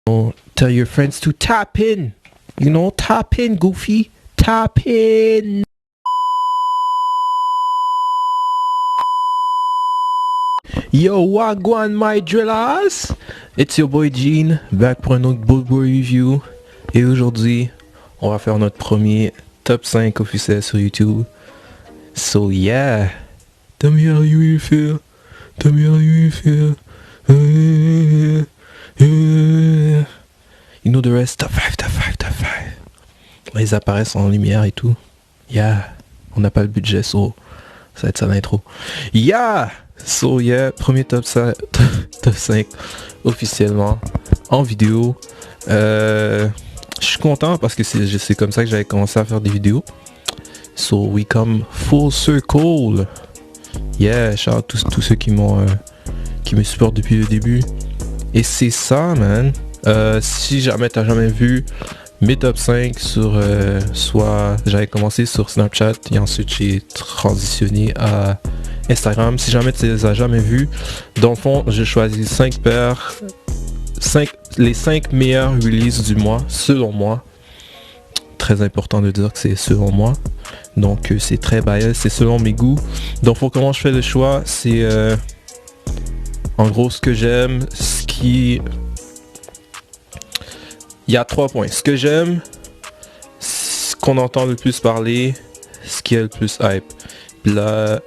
Tell your friends to tap in. You know, tap in, Goofy. Tap in. Yo, wagwan my drillers. It's your boy Gene, back pour un autre Boy review. Et aujourd'hui, on va faire notre premier top 5 officiel sur YouTube. So yeah. Tell me how you feel. Tell me how you feel. You know the rest. Top 5, top 5, top 5. Là, ils apparaissent en lumière et tout. Yeah. On n'a pas le budget, so ça va être ça l'intro. Yeah. So yeah, premier top 5, top 5 officiellement en vidéo. Je suis content parce que c'est comme ça que j'avais commencé à faire des vidéos. So we come full circle. Yeah, shout out tous ceux qui me supportent depuis le début. Et c'est ça, man. Si jamais t'as jamais vu mes top 5 sur soit j'avais commencé sur Snapchat et ensuite j'ai transitionné à Instagram. Si jamais tu les as jamais vus, dans le fond, j'ai choisi 5 paires, les 5 meilleures releases du mois, selon moi. Très important de dire que c'est selon moi. Donc c'est très biased, c'est selon mes goûts. Donc pour comment je fais le choix, c'est en gros ce que j'aime, il y a 3 points. Ce que j'aime, ce qu'on entend le plus parler, ce qui est le plus hype. Puis là,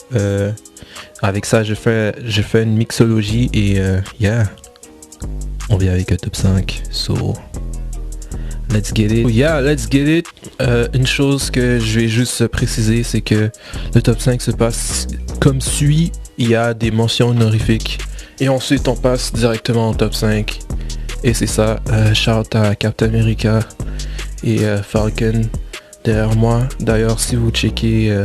avec ça, je fais une mixologie et yeah, on vient avec un top 5. So, let's get it. Yeah, let's get it. Une chose que je vais juste préciser, c'est que le top 5 se passe comme suit. Il y a des mentions honorifiques. Et ensuite, on passe directement au top 5. Et c'est ça, shout à Captain America et Falcon derrière moi. D'ailleurs, si vous checkez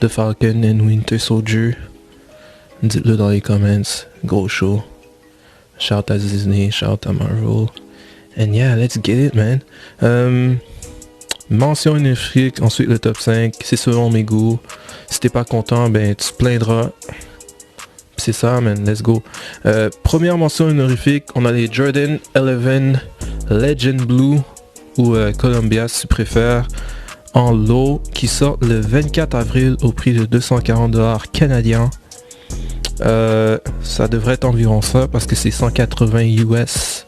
The Falcon and Winter Soldier, dites-le dans les comments. Gros show. Shout à Disney, shout à Marvel. And yeah, let's get it, man. Mention honorifique, ensuite le top 5. C'est selon mes goûts. Si t'es pas content, ben tu te plaindras. C'est ça, man, let's go. Première mention honorifique, on a les Jordan 11 Legend Blue ou Columbia si tu préfères, en low, qui sortent le 24 avril au prix de 240$ canadiens. Ça devrait être environ ça parce que c'est 180 US.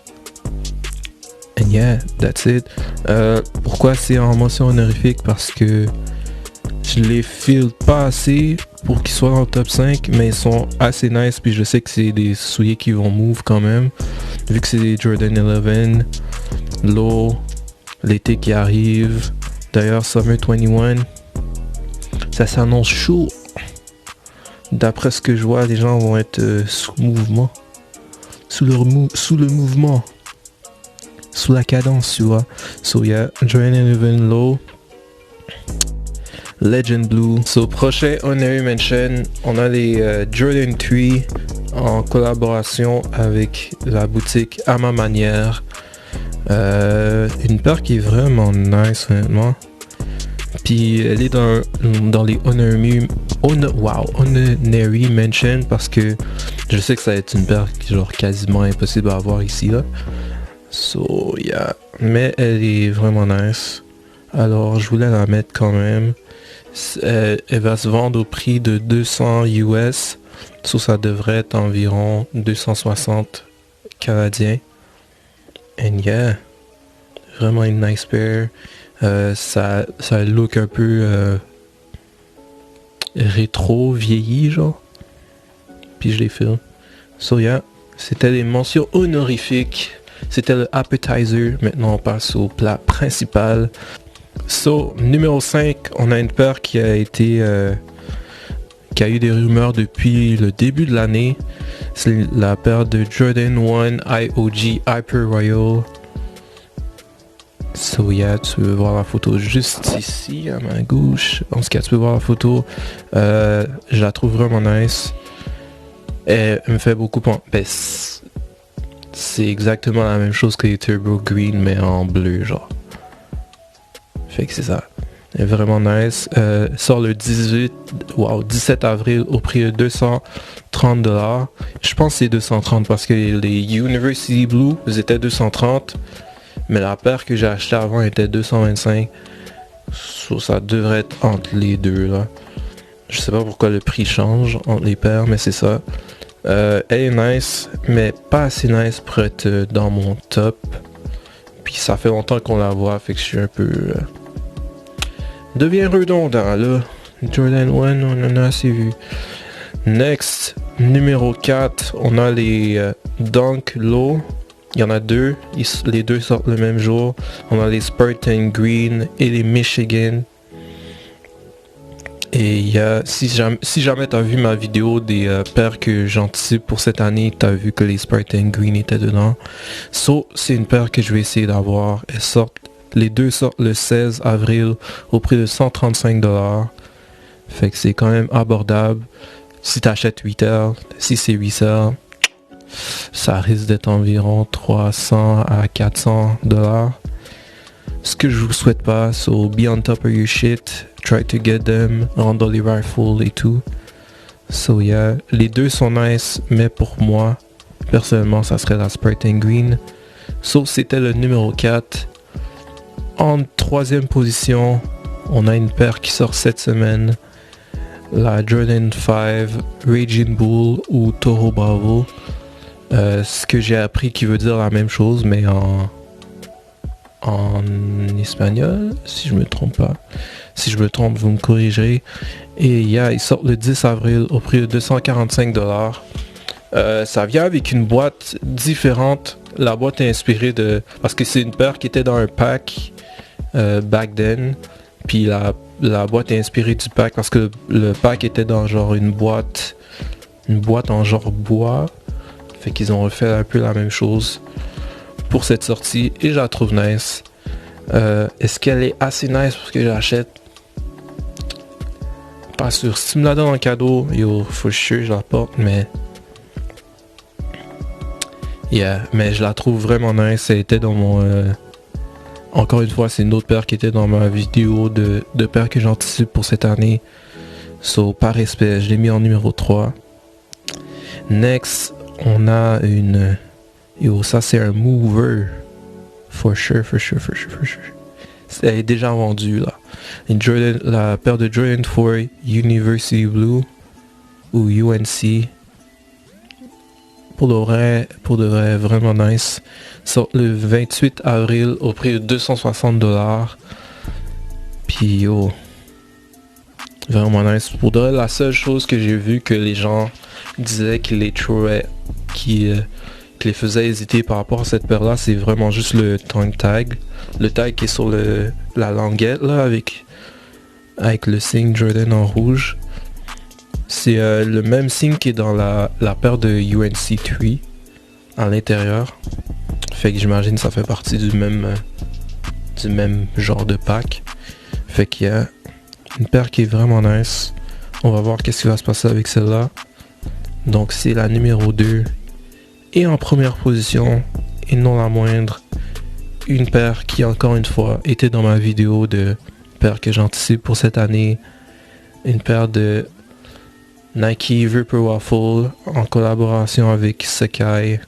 And yeah, that's it. Pourquoi c'est en mention honorifique? Parce que je les file pas assez pour qu'ils soient dans le top 5, mais ils sont assez nice, puis je sais que c'est des souliers qui vont move quand même, vu que c'est des Jordan 11, low, l'été qui arrive. D'ailleurs, Summer 21, ça s'annonce chaud. D'après ce que je vois, les gens vont être sous mouvement, sous le mouvement, sous la cadence, tu vois. So yeah, Jordan 11 low, Legend Blue. So prochain honorary mention, on a les Jordan 3 en collaboration avec la boutique À Ma Manière. Une paire qui est vraiment nice honnêtement. Puis elle est dans les honorary mention parce que je sais que ça va être une paire qui est genre quasiment impossible à avoir ici là. So yeah, mais elle est vraiment nice. Alors je voulais la mettre quand même. Elle va se vendre au prix de 200 US, so ça devrait être environ 260 canadiens. And yeah, vraiment une nice pair. Ça look un peu rétro, vieilli genre. Puis je les filme. So yeah, c'était les mentions honorifiques. C'était le appetizer. Maintenant on passe au plat principal. So, numéro 5, on a une paire qui a été qui a eu des rumeurs depuis le début de l'année. C'est la paire de Jordan 1 IOG Hyper Royal. So yeah, tu peux voir la photo juste ici à ma gauche. En tout cas, tu peux voir la photo. Je la trouve vraiment nice. Elle me fait beaucoup penser. C'est exactement la même chose que les Turbo Green mais en bleu genre. Fait que c'est ça. est vraiment nice. Sort le 17 avril au prix de 230$. Je pense que c'est 230 parce que les University Blue étaient 230, mais la paire que j'ai acheté avant était 225. So, ça devrait être entre les deux là. Je sais pas pourquoi le prix change entre les paires, mais c'est ça. Elle est nice, mais pas assez nice pour être dans mon top. Puis ça fait longtemps qu'on la voit, fait que je suis un peu... devient redondant là. Jordan 1, on en a assez vu. Next, numéro 4, on a les Dunk Low. Il y en a deux, les deux sortent le même jour. On a les Spartan Green et les Michigan. Et il y a, si jamais tu as vu ma vidéo des paires que j'anticipe pour cette année, tu as vu que les Spartan Green étaient dedans. So, c'est une paire que je vais essayer d'avoir. Les deux sortent le 16 avril au prix de 135$. Fait que c'est quand même abordable. Si tu achètes 8 heures, si c'est 8 heures, ça risque d'être environ 300 à 400$. Ce que je vous souhaite pas, so be on top of your shit, try to get them, rendre les rifles et tout. So yeah, les deux sont nice, mais pour moi, personnellement, ça serait la Spartan Green. So c'était le numéro 4. En troisième position, on a une paire qui sort cette semaine. La Jordan 5 Raging Bull ou Toro Bravo. Ce que j'ai appris qui veut dire la même chose, mais en espagnol, si je me trompe pas. Si je me trompe, vous me corrigerez. Et ils sortent le 10 avril au prix de 245$. Ça vient avec une boîte différente. La boîte est inspirée de... Parce que c'est une paire qui était dans un pack back then. Puis la boîte est inspirée du pack parce que le pack était dans genre une boîte en genre bois. Fait qu'ils ont refait un peu la même chose pour cette sortie et je la trouve nice. Est-ce qu'elle est assez nice pour que j'achète? Pas sûr. Si tu me la donnes en cadeau, faut que je la porte, mais... mais je la trouve vraiment nice. Elle était dans mon... Encore une fois, c'est une autre paire qui était dans ma vidéo de paires que j'anticipe pour cette année. So, par respect, je l'ai mis en numéro 3. Next, on a une... ça c'est un mover. For sure. Elle est déjà vendue là. La paire de Jordan 4 University Blue ou UNC. Pour de vrai, vraiment nice. Sort le 28 avril au prix de 260$. Puis vraiment nice. Pour de vrai, la seule chose que j'ai vu que les gens disaient qu'ils les trouvaient, qui les faisait hésiter par rapport à cette paire là, c'est vraiment juste le tongue tag. Le tag qui est sur la languette là avec le signe Jordan en rouge. C'est le même signe qui est dans la paire de UNC 3 à l'intérieur. Fait que j'imagine que ça fait partie du même genre de pack. Fait qu'il y a une paire qui est vraiment nice. On va voir qu'est-ce qui va se passer avec celle-là. Donc c'est la numéro 2. Et en première position, et non la moindre, une paire qui encore une fois était dans ma vidéo de paire que j'anticipe pour cette année. Une paire de Nike Vapor Waffle en collaboration avec Sacai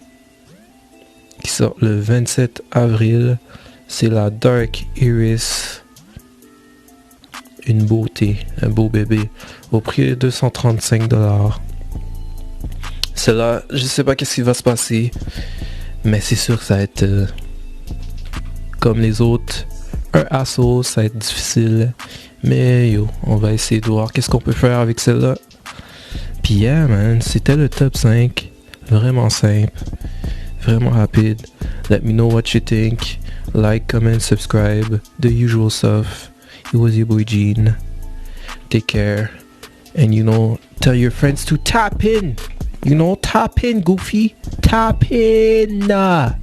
qui sort le 27 avril. C'est la Dark Iris. Une beauté, un beau bébé au prix de 235$. Celle-là, je sais pas qu'est-ce qui va se passer, mais c'est sûr que ça va être comme les autres, un assaut, ça va être difficile, mais on va essayer de voir qu'est-ce qu'on peut faire avec celle-là. Puis yeah man, c'était le top 5, vraiment simple, vraiment rapide. Let me know what you think, like, comment, subscribe, the usual stuff. It was your boy Gene, take care, and tell your friends to tap in. Tap in, Goofy. Tap in.